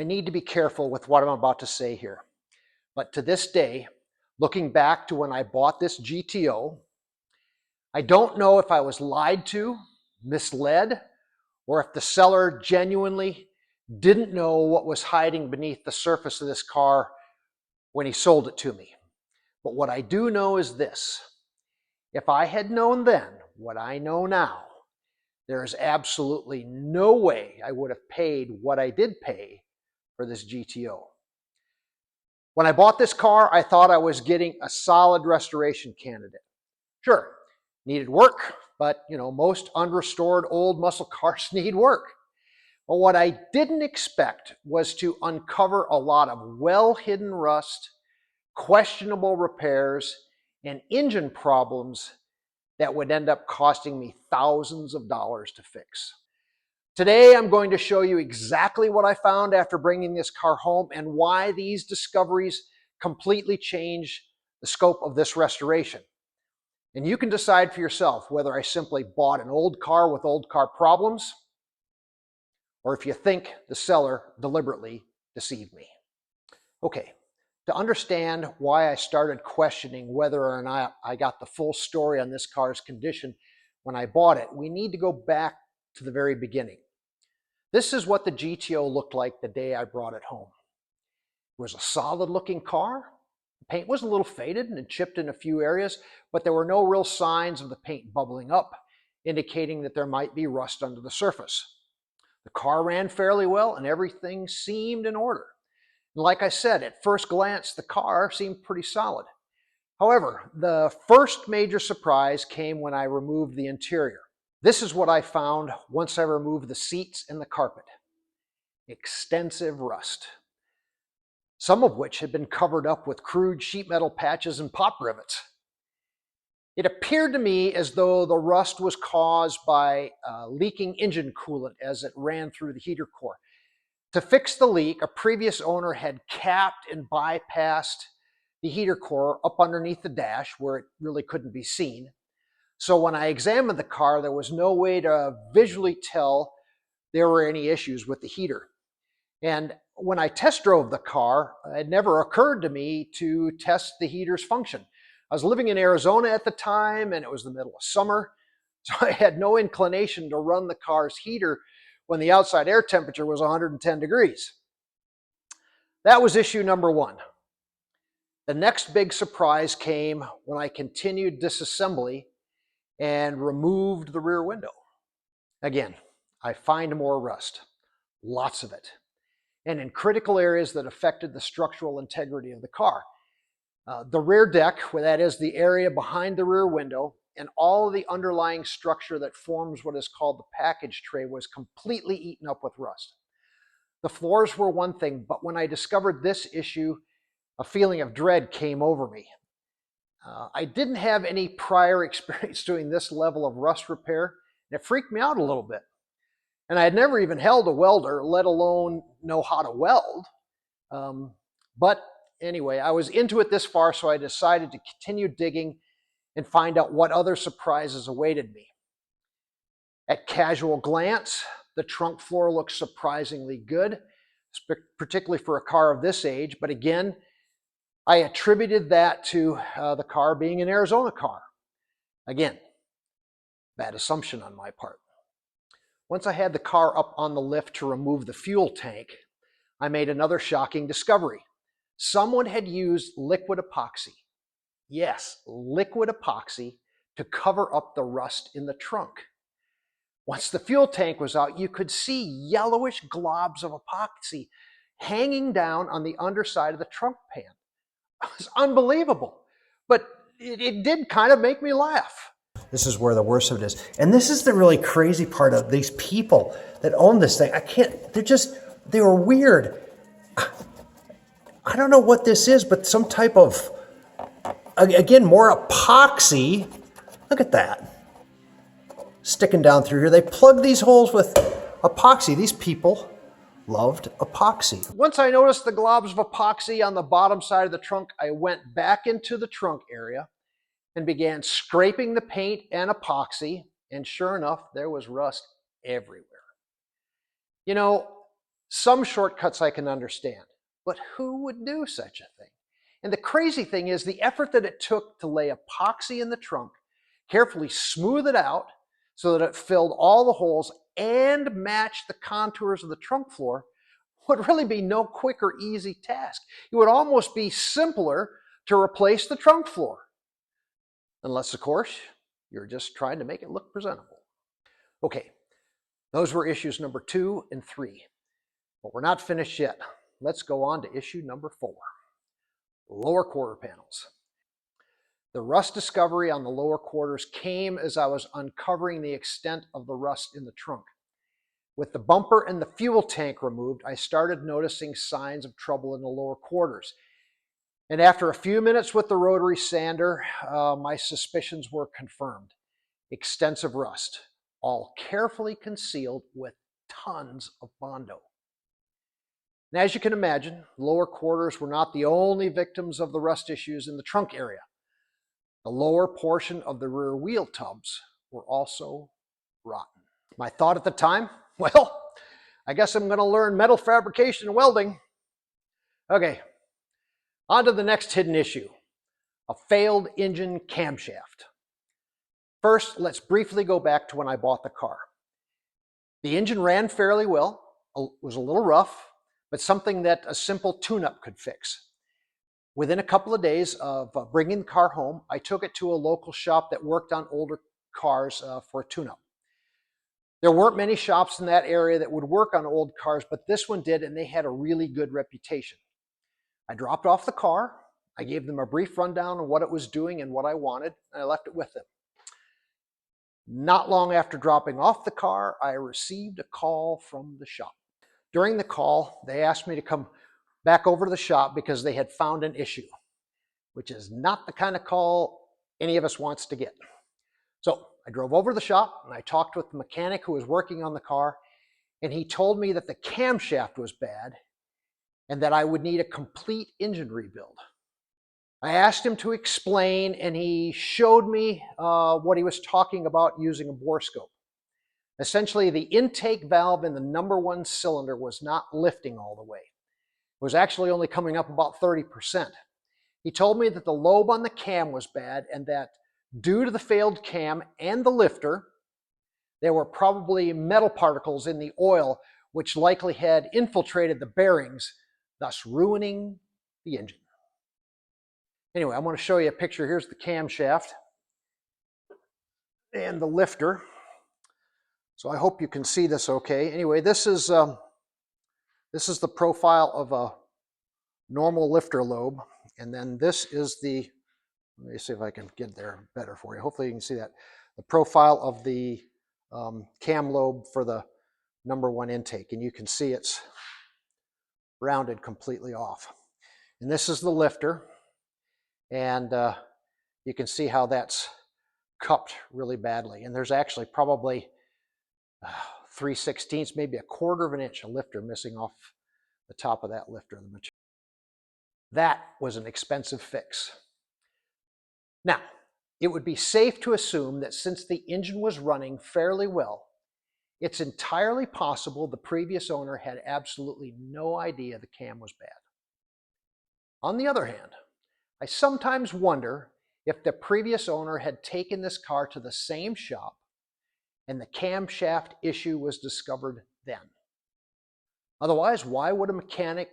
I need to be careful with what I'm about to say here. But to this day, looking back to when I bought this GTO, I don't know if I was lied to, misled, or if the seller genuinely didn't know what was hiding beneath the surface of this car when he sold it to me. But what I do know is this: if I had known then what I know now, there is absolutely no way I would have paid what I did pay for this GTO. When I bought this car, I thought I was getting a solid restoration candidate. Sure, needed work, but most unrestored old muscle cars need work. But what I didn't expect was to uncover a lot of well-hidden rust, questionable repairs, and engine problems that would end up costing me thousands of dollars to fix. Today, I'm going to show you exactly what I found after bringing this car home and why these discoveries completely change the scope of this restoration. And you can decide for yourself whether I simply bought an old car with old car problems, or if you think the seller deliberately deceived me. Okay, to understand why I started questioning whether or not I got the full story on this car's condition when I bought it, we need to go back to the very beginning. This is what the GTO looked like the day I brought it home. It was a solid looking car. The paint was a little faded and chipped in a few areas, but there were no real signs of the paint bubbling up, indicating that there might be rust under the surface. The car ran fairly well and everything seemed in order. And like I said, at first glance, the car seemed pretty solid. However, the first major surprise came when I removed the interior. This is what I found once I removed the seats and the carpet. Extensive rust, some of which had been covered up with crude sheet metal patches and pop rivets. It appeared to me as though the rust was caused by leaking engine coolant as it ran through the heater core. To fix the leak, a previous owner had capped and bypassed the heater core up underneath the dash where it really couldn't be seen. So when I examined the car, there was no way to visually tell there were any issues with the heater. And when I test drove the car, it never occurred to me to test the heater's function. I was living in Arizona at the time, and it was the middle of summer, so I had no inclination to run the car's heater when the outside air temperature was 110 degrees. That was issue number one. The next big surprise came when I continued disassembly and removed the rear window. Again, I find more rust, lots of it, and in critical areas that affected the structural integrity of the car. The rear deck, where that is the area behind the rear window, and all of the underlying structure that forms what is called the package tray was completely eaten up with rust. The floors were one thing, but when I discovered this issue, a feeling of dread came over me. I didn't have any prior experience doing this level of rust repair, and it freaked me out a little bit. And I had never even held a welder, let alone know how to weld. But anyway, I was into it this far, so I decided to continue digging and find out what other surprises awaited me. At casual glance, the trunk floor looks surprisingly good, particularly for a car of this age. But again, I attributed that to the car being an Arizona car. Again, bad assumption on my part. Once I had the car up on the lift to remove the fuel tank, I made another shocking discovery. Someone had used liquid epoxy. Yes, liquid epoxy to cover up the rust in the trunk. Once the fuel tank was out, you could see yellowish globs of epoxy hanging down on the underside of the trunk pan. It was unbelievable, but it did kind of make me laugh. This is where the worst of it is. And this is the really crazy part of these people that own this thing. They were weird. I don't know what this is, but some type of, again, more epoxy. Look at that. Sticking down through here. They plug these holes with epoxy. These people loved epoxy. Once I noticed the globs of epoxy on the bottom side of the trunk, I went back into the trunk area and began scraping the paint and epoxy, and sure enough, there was rust everywhere. Some shortcuts I can understand, but who would do such a thing? And the crazy thing is the effort that it took to lay epoxy in the trunk, carefully smooth it out so that it filled all the holes and matched the contours of the trunk floor would really be no quick or easy task. It would almost be simpler to replace the trunk floor. Unless, of course, you're just trying to make it look presentable. Okay, those were issues number 2 and 3. But we're not finished yet. Let's go on to issue number 4. Lower quarter panels. The rust discovery on the lower quarters came as I was uncovering the extent of the rust in the trunk. With the bumper and the fuel tank removed, I started noticing signs of trouble in the lower quarters. And after a few minutes with the rotary sander, my suspicions were confirmed. Extensive rust, all carefully concealed with tons of Bondo. And as you can imagine, lower quarters were not the only victims of the rust issues in the trunk area. The lower portion of the rear wheel tubs were also rotten. My thought at the time, well, I guess I'm going to learn metal fabrication and welding. Okay, on to the next hidden issue, a failed engine camshaft. First, let's briefly go back to when I bought the car. The engine ran fairly well, was a little rough, but something that a simple tune-up could fix. Within a couple of days of bringing the car home, I took it to a local shop that worked on older cars for a tune-up. There weren't many shops in that area that would work on old cars, but this one did, and they had a really good reputation. I dropped off the car, I gave them a brief rundown of what it was doing and what I wanted, and I left it with them. Not long after dropping off the car, I received a call from the shop. During the call, they asked me to come back over to the shop because they had found an issue, which is not the kind of call any of us wants to get. So I drove over to the shop and I talked with the mechanic who was working on the car, and he told me that the camshaft was bad and that I would need a complete engine rebuild. I asked him to explain, and he showed me what he was talking about using a bore scope. Essentially, the intake valve in the number 1 cylinder was not lifting all the way. It was actually only coming up about 30%. He told me that the lobe on the cam was bad and that due to the failed cam and the lifter, there were probably metal particles in the oil which likely had infiltrated the bearings, thus ruining the engine. Anyway, I'm going to show you a picture. Here's the camshaft and the lifter. So I hope you can see this okay. Anyway, this is the profile of a normal lifter lobe. And then this is the, let me see if I can get there better for you. Hopefully you can see that. The profile of the cam lobe for the number 1 intake. And you can see it's rounded completely off. And this is the lifter. And you can see how that's cupped really badly. And there's actually probably 3/16, maybe a quarter of an inch of lifter missing off the top of that lifter. That was an expensive fix. Now, it would be safe to assume that since the engine was running fairly well, it's entirely possible the previous owner had absolutely no idea the cam was bad. On the other hand, I sometimes wonder if the previous owner had taken this car to the same shop and the camshaft issue was discovered then. Otherwise, why would a mechanic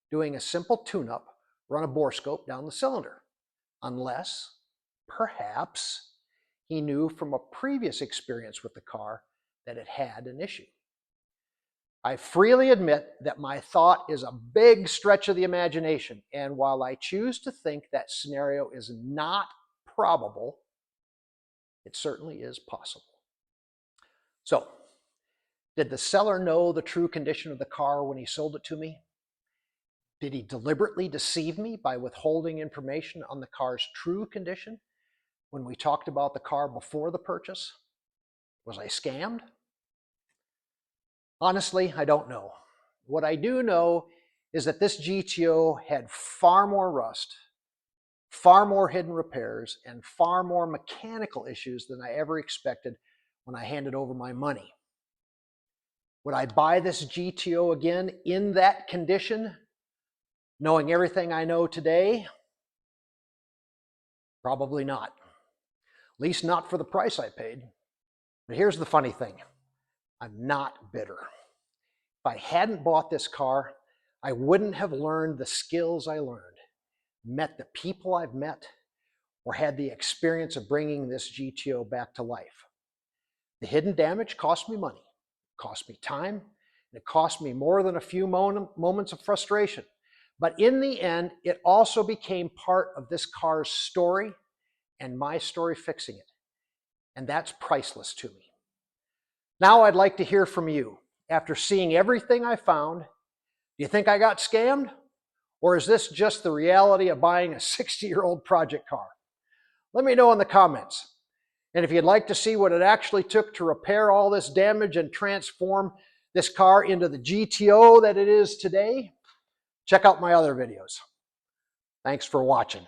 doing a simple tune-up run a bore scope down the cylinder? Unless, perhaps, he knew from a previous experience with the car that it had an issue. I freely admit that my thought is a big stretch of the imagination, and while I choose to think that scenario is not probable, it certainly is possible. So, did the seller know the true condition of the car when he sold it to me? Did he deliberately deceive me by withholding information on the car's true condition when we talked about the car before the purchase? Was I scammed? Honestly, I don't know. What I do know is that this GTO had far more rust, far more hidden repairs, and far more mechanical issues than I ever expected when I handed over my money. Would I buy this GTO again in that condition, knowing everything I know today? Probably not. At least not for the price I paid. But here's the funny thing. I'm not bitter. If I hadn't bought this car, I wouldn't have learned the skills I learned, met the people I've met, or had the experience of bringing this GTO back to life. The hidden damage cost me money, cost me time, and it cost me more than a few moments of frustration. But in the end, it also became part of this car's story and my story fixing it. And that's priceless to me. Now I'd like to hear from you. After seeing everything I found, do you think I got scammed? Or is this just the reality of buying a 60-year-old project car? Let me know in the comments. And if you'd like to see what it actually took to repair all this damage and transform this car into the GTO that it is today, check out my other videos. Thanks for watching.